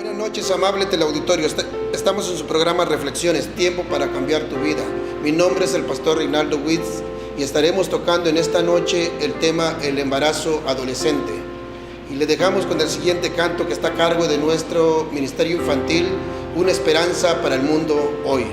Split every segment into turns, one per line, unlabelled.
Buenas noches, amable teleauditorio. Estamos en su programa Reflexiones, tiempo para cambiar tu vida. Mi nombre es el pastor Reinaldo Witz y estaremos tocando en esta noche el tema el embarazo adolescente. Y le dejamos con el siguiente canto que está a cargo de nuestro ministerio infantil, Una esperanza para el mundo hoy.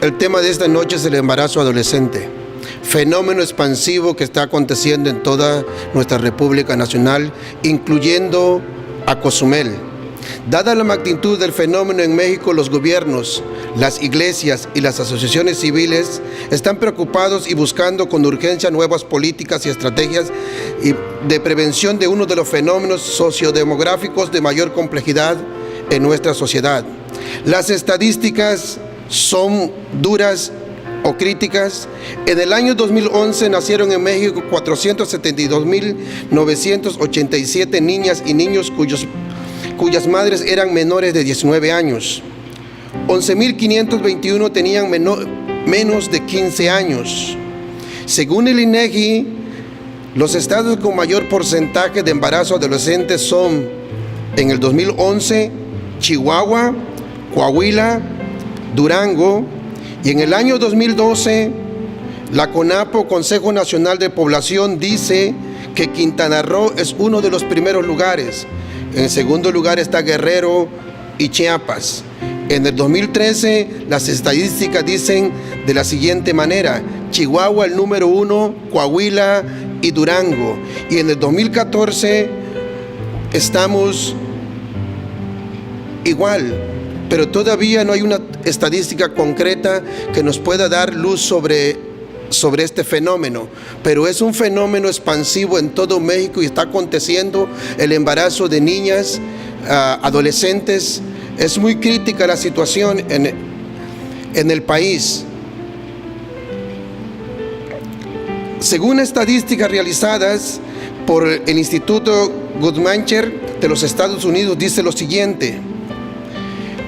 El tema de esta noche es el embarazo adolescente, fenómeno expansivo que está aconteciendo en toda nuestra República Nacional, incluyendo a Cozumel. Dada la magnitud del fenómeno en México, los gobiernos, las iglesias y las asociaciones civiles están preocupados y buscando con urgencia nuevas políticas y estrategias de prevención de uno de los fenómenos sociodemográficos de mayor complejidad en nuestra sociedad. Las estadísticas son duras o críticas. En el año 2011 nacieron en México 472.987 niñas y niños cuyas madres eran menores de 19 años. 11.521 tenían menos de 15 años. Según el INEGI, los estados con mayor porcentaje de embarazo adolescente son, en el 2011, Chihuahua, Coahuila, Durango, y en el año 2012, la CONAPO, Consejo Nacional de Población, dice que Quintana Roo es uno de los primeros lugares. En segundo lugar está Guerrero y Chiapas. En el 2013, las estadísticas dicen de la siguiente manera: Chihuahua el número 1, Coahuila y Durango. Y en el 2014 estamos igual, pero todavía no hay una estadística concreta que nos pueda dar luz sobre este fenómeno, pero es un fenómeno expansivo en todo México y está aconteciendo el embarazo de niñas, adolescentes. Es muy crítica la situación en el país. Según estadísticas realizadas por el Instituto Guttmacher de los Estados Unidos, dice lo siguiente: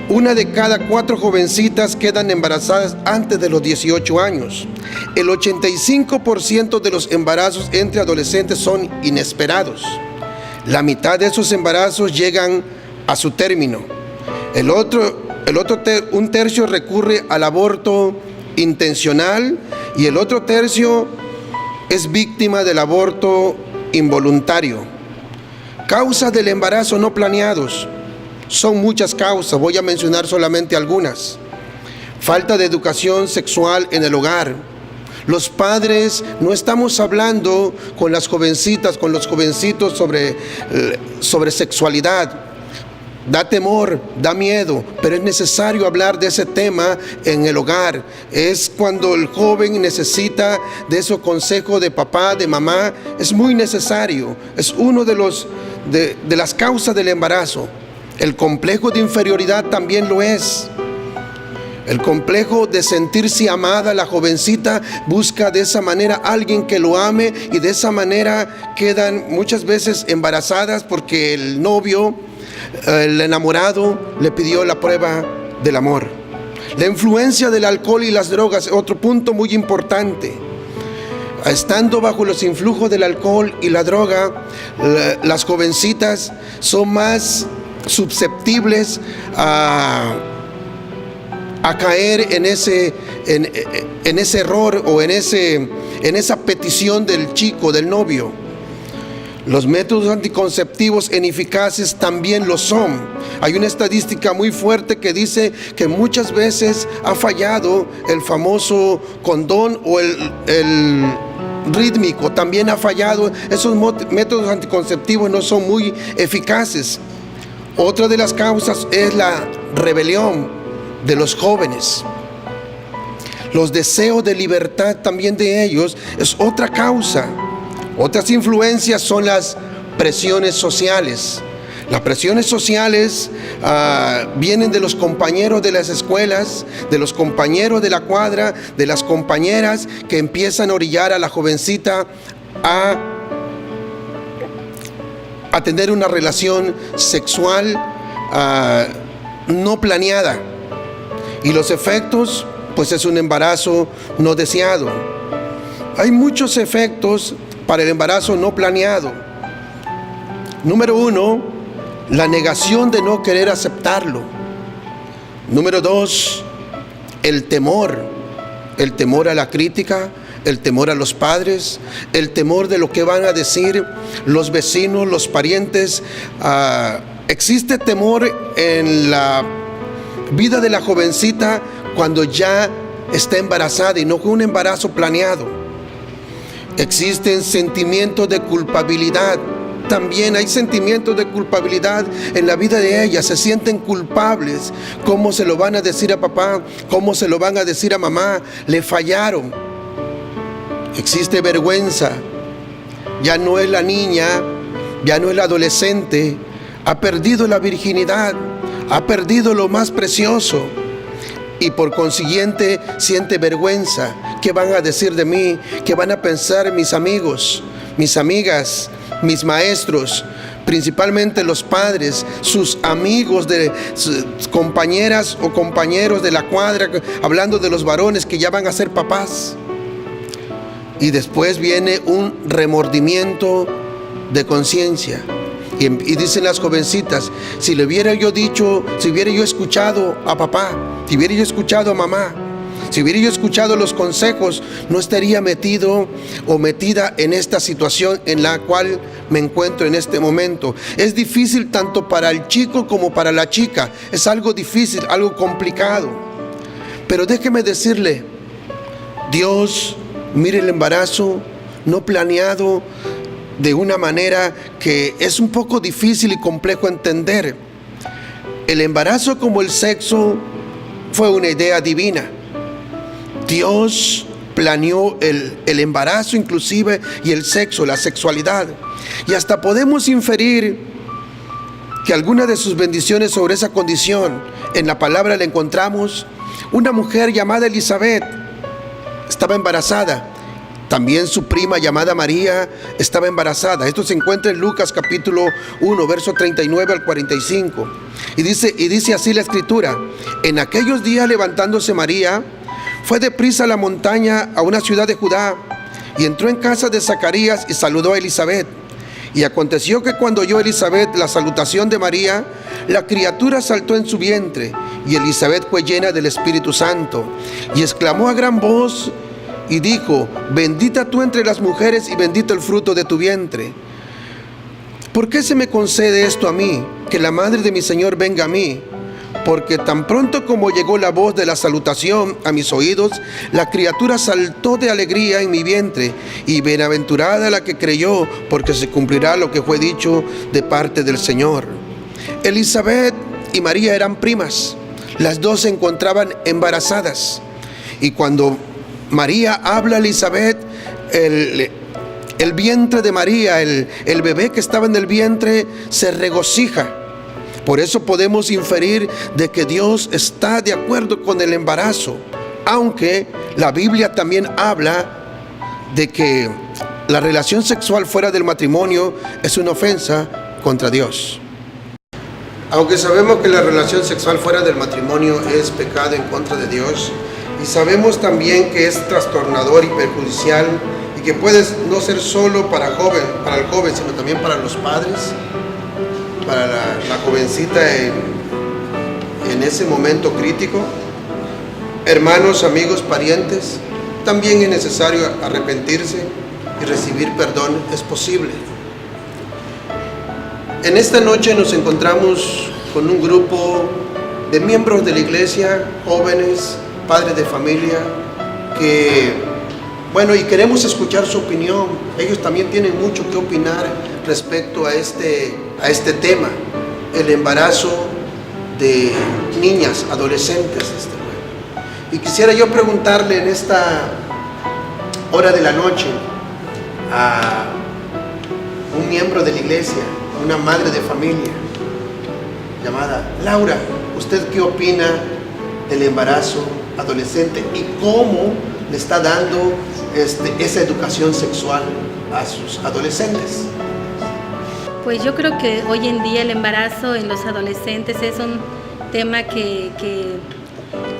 1 de cada 4 jovencitas quedan embarazadas antes de los 18 años. El 85% de los embarazos entre adolescentes son inesperados. La mitad de esos embarazos llegan a su término. Un tercio recurre al aborto intencional y el otro tercio es víctima del aborto involuntario. Causas del embarazo no planeados. Son muchas causas, voy a mencionar solamente algunas. Falta de educación sexual en el hogar. Los padres no estamos hablando con las jovencitas, con los jovencitos sobre sexualidad. Da temor, da miedo, pero es necesario hablar de ese tema en el hogar. Es cuando el joven necesita de esos consejos de papá, de mamá. Es muy necesario. Es uno de las causas del embarazo. El complejo de inferioridad también lo es. El complejo de sentirse amada. La jovencita busca de esa manera a alguien que lo ame y de esa manera quedan muchas veces embarazadas porque el novio, el enamorado, le pidió la prueba del amor. La influencia del alcohol y las drogas, otro punto muy importante. Estando bajo los influjos del alcohol y la droga, las jovencitas son más susceptibles a caer en ese error o en esa petición del chico, del novio. Los métodos anticonceptivos ineficaces también lo son. Hay una estadística muy fuerte que dice que muchas veces ha fallado el famoso condón o el rítmico, también ha fallado. Esos métodos anticonceptivos no son muy eficaces. Otra de las causas es la rebelión de los jóvenes. Los deseos de libertad también de ellos es otra causa. Otras influencias son las presiones sociales. Las presiones sociales vienen de los compañeros de las escuelas, de los compañeros de la cuadra, de las compañeras que empiezan a orillar a la jovencita a tener una relación sexual no planeada. Y los efectos, pues es un embarazo no deseado. Hay muchos efectos para el embarazo no planeado. Número 1, la negación de no querer aceptarlo. Número 2, el temor a la crítica, el temor a los padres, el temor de lo que van a decir los vecinos, los parientes. Existe temor en la vida de la jovencita cuando ya está embarazada y no fue un embarazo planeado. Existen sentimientos de culpabilidad. También hay sentimientos de culpabilidad en la vida de ellas. Se sienten culpables. ¿Cómo se lo van a decir a papá? ¿Cómo se lo van a decir a mamá? Le fallaron. Existe vergüenza. Ya no es la niña, ya no es la adolescente. Ha perdido la virginidad. Ha perdido lo más precioso. Y por consiguiente siente vergüenza. ¿Qué van a decir de mí? ¿Qué van a pensar mis amigos, mis amigas, mis maestros? Principalmente los padres, sus amigos, sus compañeras o compañeros de la cuadra, hablando de los varones que ya van a ser papás. Y después viene un remordimiento de conciencia. Y dicen las jovencitas: si le hubiera yo dicho, si hubiera yo escuchado a papá, si hubiera yo escuchado a mamá, si hubiera yo escuchado los consejos, no estaría metido o metida en esta situación en la cual me encuentro en este momento. Es difícil tanto para el chico como para la chica. Es algo difícil, algo complicado. Pero déjeme decirle, Dios Mire el embarazo no planeado de una manera que es un poco difícil y complejo entender. El embarazo, como el sexo, fue una idea divina. Dios planeó el embarazo inclusive y el sexo, la sexualidad. Y hasta podemos inferir que alguna de sus bendiciones sobre esa condición, en la palabra le encontramos una mujer llamada Elizabeth, estaba embarazada. También su prima llamada María estaba embarazada. Esto se encuentra en Lucas capítulo 1, verso 39 al 45. Y dice así la escritura: en aquellos días, levantándose María, fue deprisa a la montaña, a una ciudad de Judá, y entró en casa de Zacarías y saludó a Elizabeth. Y aconteció que cuando oyó Elizabeth la salutación de María, la criatura saltó en su vientre, y Elizabeth fue llena del Espíritu Santo, y exclamó a gran voz y dijo: bendita tú entre las mujeres y bendito el fruto de tu vientre. ¿Por qué se me concede esto a mí, que la madre de mi Señor venga a mí? Porque tan pronto como llegó la voz de la salutación a mis oídos, la criatura saltó de alegría en mi vientre, y bienaventurada la que creyó, porque se cumplirá lo que fue dicho de parte del Señor. Elizabeth y María eran primas. Las dos se encontraban embarazadas, y cuando María habla a Elizabeth, el vientre de María, el bebé que estaba en el vientre, se regocija. Por eso podemos inferir de que Dios está de acuerdo con el embarazo, aunque la Biblia también habla de que la relación sexual fuera del matrimonio es una ofensa contra Dios. Aunque sabemos que la relación sexual fuera del matrimonio es pecado en contra de Dios, y sabemos también que es trastornador y perjudicial, y que puede no ser solo para el joven, sino también para los padres, para la jovencita en ese momento crítico. Hermanos, amigos, parientes, también es necesario arrepentirse y recibir perdón. Es posible. En esta noche nos encontramos con un grupo de miembros de la iglesia, jóvenes, padres de familia, y queremos escuchar su opinión. Ellos también tienen mucho que opinar respecto a este tema, el embarazo de niñas, adolescentes. Y quisiera yo preguntarle en esta hora de la noche a un miembro de la iglesia, a una madre de familia llamada Laura, ¿usted qué opina del embarazo adolescente y cómo le está dando esa educación sexual a sus adolescentes?
Pues yo creo que hoy en día el embarazo en los adolescentes es un tema que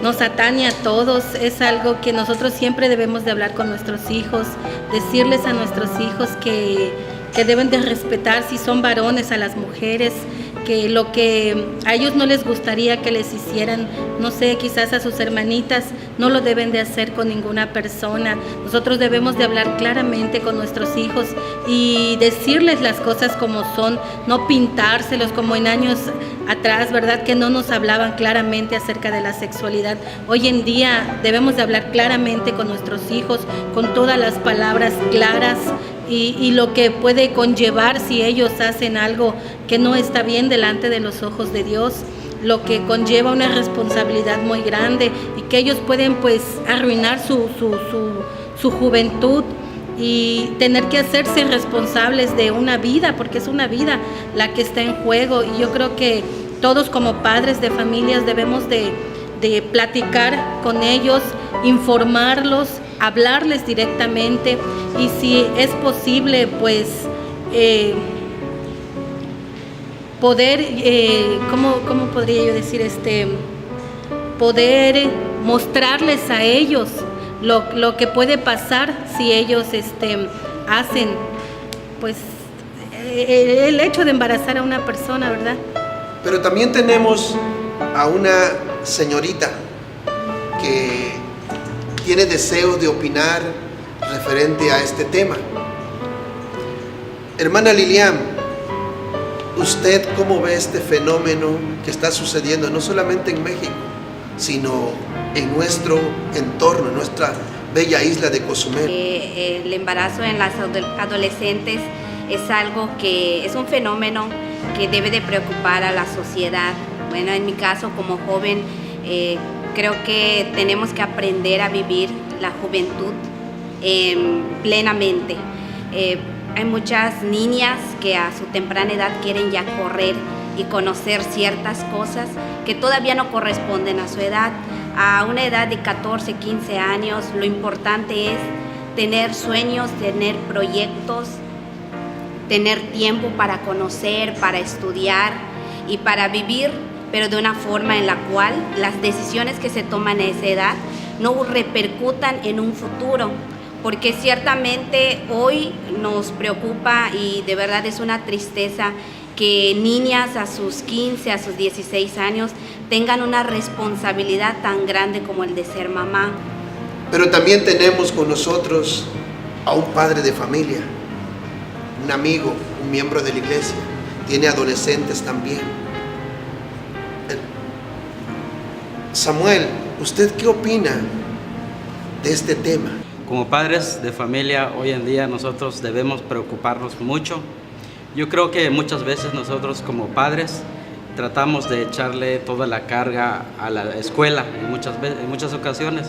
nos atañe a todos. Es algo que nosotros siempre debemos de hablar con nuestros hijos, decirles a nuestros hijos que deben de respetar, si son varones, a las mujeres, que lo que a ellos no les gustaría que les hicieran, no sé, quizás a sus hermanitas, no lo deben de hacer con ninguna persona. Nosotros debemos de hablar claramente con nuestros hijos y decirles las cosas como son, no pintárselos como en años atrás, ¿verdad? Que no nos hablaban claramente acerca de la sexualidad. Hoy en día debemos de hablar claramente con nuestros hijos, con todas las palabras claras, y lo que puede conllevar si ellos hacen algo que no está bien delante de los ojos de Dios, lo que conlleva una responsabilidad muy grande y que ellos pueden pues arruinar su juventud y tener que hacerse responsables de una vida, porque es una vida la que está en juego. Y yo creo que todos como padres de familias debemos de platicar con ellos, informarlos, hablarles directamente, y si es posible pues poder, ¿cómo podría yo decir? Poder mostrarles a ellos lo que puede pasar si ellos hacen pues el hecho de embarazar a una persona, ¿verdad?
Pero también tenemos a una señorita que tiene deseos de opinar referente a este tema. Hermana Lilian, ¿usted cómo ve este fenómeno que está sucediendo no solamente en México, sino en nuestro entorno, en nuestra bella isla de Cozumel.
El embarazo en las adolescentes es algo que es un fenómeno que debe de preocupar a la sociedad. Bueno, en mi caso como joven, creo que tenemos que aprender a vivir la juventud plenamente. Hay muchas niñas que a su temprana edad quieren ya correr y conocer ciertas cosas que todavía no corresponden a su edad. A una edad de 14, 15 años, lo importante es tener sueños, tener proyectos, tener tiempo para conocer, para estudiar y para vivir, pero de una forma en la cual las decisiones que se toman a esa edad no repercutan en un futuro, porque ciertamente hoy nos preocupa y de verdad es una tristeza que niñas a sus 15, a sus 16 años tengan una responsabilidad tan grande como el de ser mamá.
Pero también tenemos con nosotros a un padre de familia, un amigo, un miembro de la iglesia, tiene adolescentes también. Samuel, ¿usted qué opina de este tema?
Como padres de familia, hoy en día nosotros debemos preocuparnos mucho. Yo creo que muchas veces nosotros como padres tratamos de echarle toda la carga a la escuela en muchas ocasiones,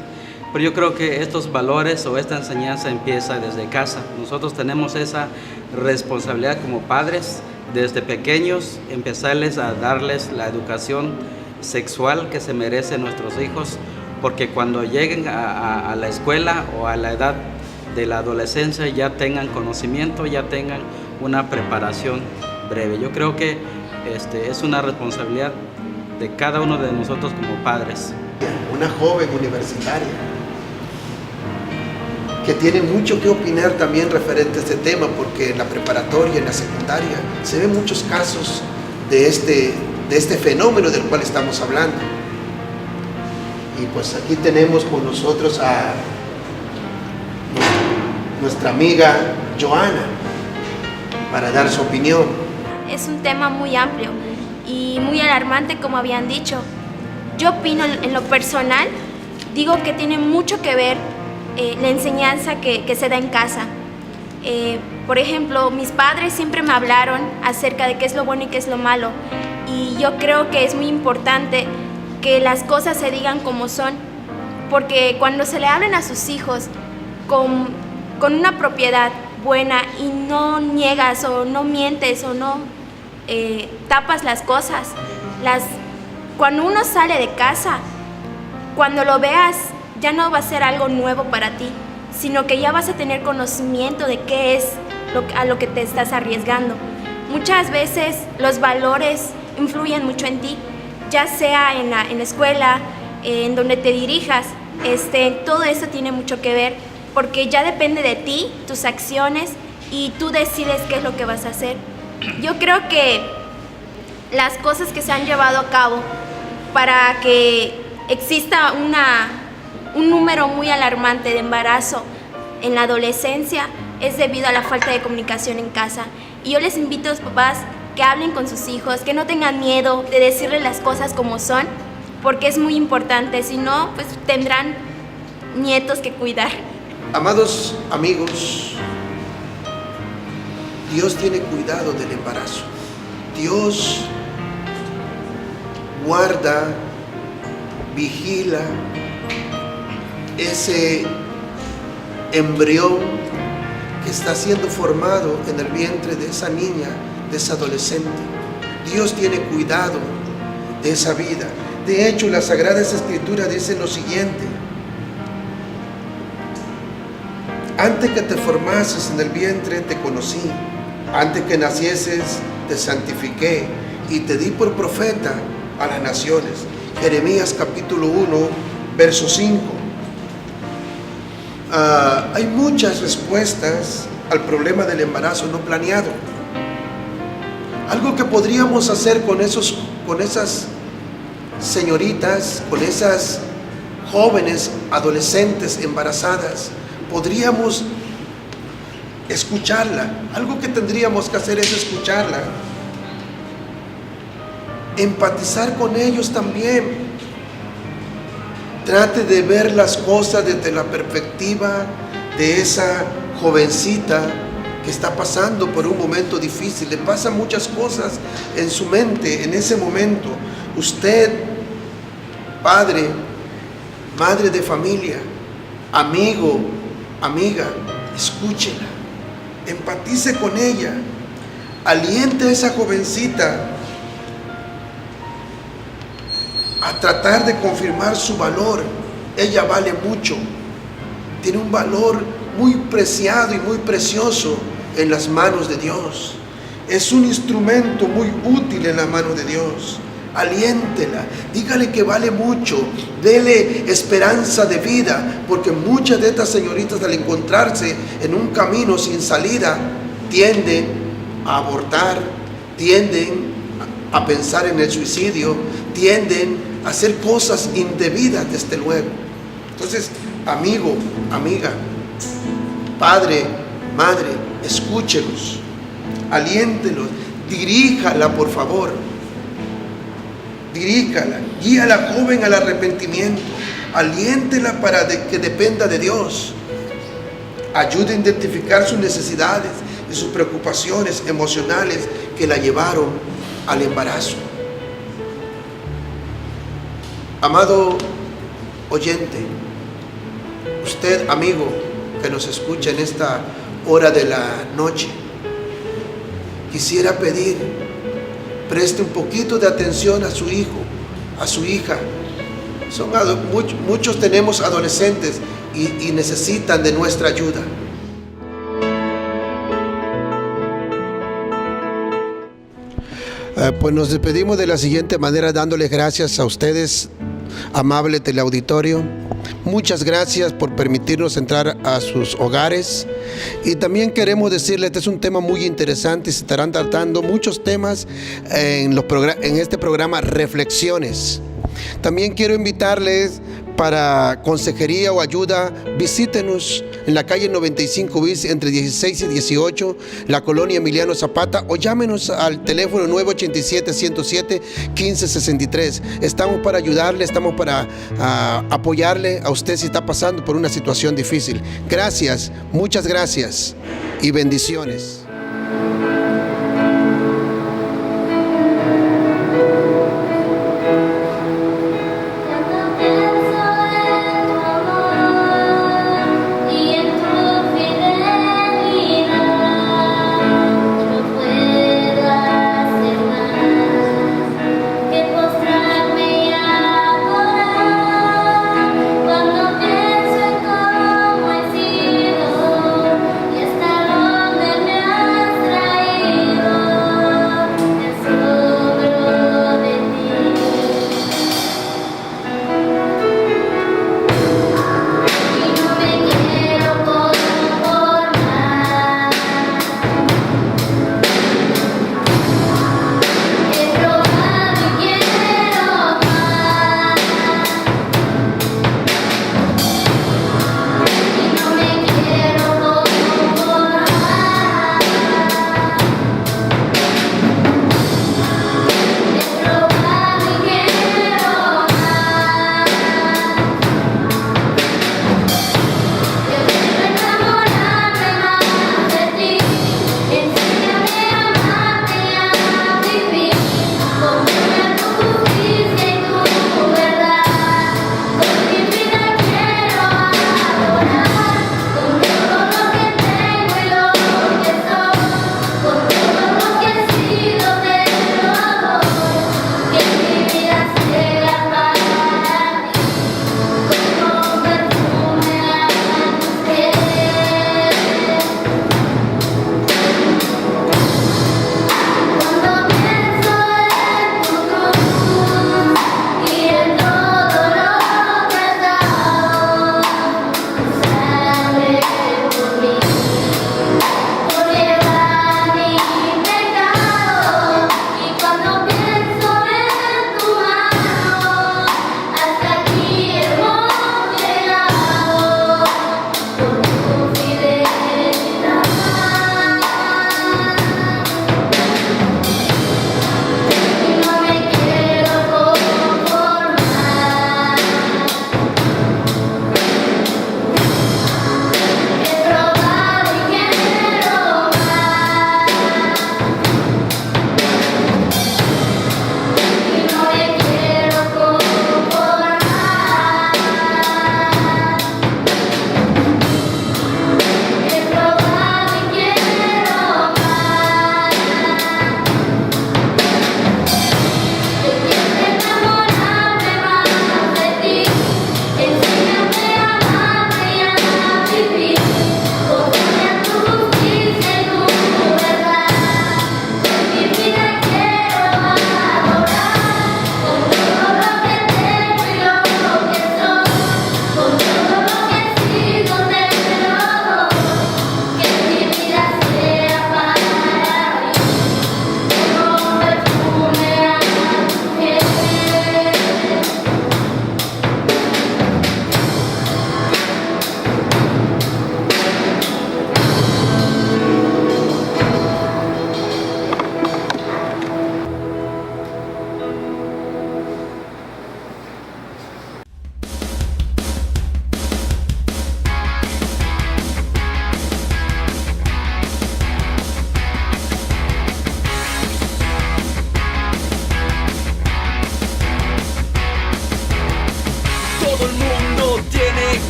pero yo creo que estos valores o esta enseñanza empieza desde casa. Nosotros tenemos esa responsabilidad como padres desde pequeños, empezarles a darles la educación sexual que se merecen nuestros hijos, porque cuando lleguen a la escuela o a la edad de la adolescencia ya tengan conocimiento, ya tengan una preparación breve. Yo creo que es una responsabilidad de cada uno de nosotros como padres.
Una joven universitaria que tiene mucho que opinar también referente a este tema, porque en la preparatoria, en la secundaria, se ven muchos casos de este fenómeno del cual estamos hablando. Y pues aquí tenemos con nosotros a nuestra amiga Joana para dar su opinión.
Es un tema muy amplio y muy alarmante, como habían dicho. Yo opino en lo personal, digo que tiene mucho que ver la enseñanza que se da en casa. Por ejemplo, mis padres siempre me hablaron acerca de qué es lo bueno y qué es lo malo, y yo creo que es muy importante que las cosas se digan como son, porque cuando se le hablen a sus hijos con una propiedad buena y no niegas o no mientes o no tapas las cosas, cuando uno sale de casa, cuando lo veas, ya no va a ser algo nuevo para ti, sino que ya vas a tener conocimiento de qué es a lo que te estás arriesgando. Muchas veces los valores influyen mucho en ti, ya sea en la escuela, en donde te dirijas. Todo eso tiene mucho que ver, porque ya depende de ti, tus acciones, y tú decides qué es lo que vas a hacer. Yo creo que las cosas que se han llevado a cabo para que exista un número muy alarmante de embarazo en la adolescencia es debido a la falta de comunicación en casa. Y yo les invito a los papás que hablen con sus hijos, que no tengan miedo de decirles las cosas como son, porque es muy importante, si no, pues tendrán nietos que cuidar.
Amados amigos, Dios tiene cuidado del embarazo. Dios guarda, vigila ese embrión que está siendo formado en el vientre de esa niña, de esa adolescente. Dios tiene cuidado de esa vida. De hecho, las Sagradas Escrituras dicen lo siguiente: antes que te formases en el vientre te conocí, antes que nacieses te santifiqué y te di por profeta a las naciones. Jeremías capítulo 1, verso 5. Hay muchas respuestas al problema del embarazo no planeado. Algo que podríamos hacer con esas señoritas, con esas jóvenes adolescentes embarazadas, podríamos escucharla. Algo que tendríamos que hacer es escucharla, empatizar con ellos también, Trate de ver las cosas desde la perspectiva de esa jovencita que está pasando por un momento difícil. Le pasan muchas cosas en su mente en ese momento. Usted, padre, madre de familia, amigo, amiga, escúchela, empatice con ella, aliente a esa jovencita a tratar de confirmar su valor. Ella vale mucho, tiene un valor muy preciado y muy precioso en las manos de Dios. Es un instrumento muy útil en la mano de Dios. Aliéntela, dígale que vale mucho, dele esperanza de vida, porque muchas de estas señoritas, al encontrarse en un camino sin salida, tienden a abortar, tienden a pensar en el suicidio, tienden a hacer cosas indebidas, desde luego. Entonces, amigo, amiga, padre, madre, escúchelos, aliéntelos, diríjala, por favor. Diríjala, guía a la joven al arrepentimiento, aliéntela para que dependa de Dios. Ayude a identificar sus necesidades y sus preocupaciones emocionales que la llevaron al embarazo. Amado oyente, usted, amigo, que nos escucha en esta hora de la noche, quisiera pedir, preste un poquito de atención a su hijo, a su hija. Muchos tenemos adolescentes y necesitan de nuestra ayuda. Pues nos despedimos de la siguiente manera, dándoles gracias a ustedes, amable teleauditorio. Muchas gracias por permitirnos entrar a sus hogares. Y también queremos decirles, este es un tema muy interesante y se estarán tratando muchos temas en este programa Reflexiones. También quiero invitarles para consejería o ayuda, visítenos en la calle 95 bis entre 16 y 18, la colonia Emiliano Zapata, o llámenos al teléfono 987-107-1563. Estamos para ayudarle, estamos para apoyarle a usted si está pasando por una situación difícil. Gracias, muchas gracias y bendiciones.
Cuando pienso en cómo he sido y hasta dónde me has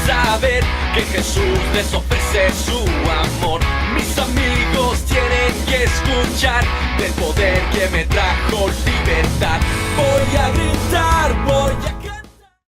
saber que Jesús les ofrece su amor. Mis amigos tienen que escuchar del poder que me trajo libertad. Voy a gritar, voy a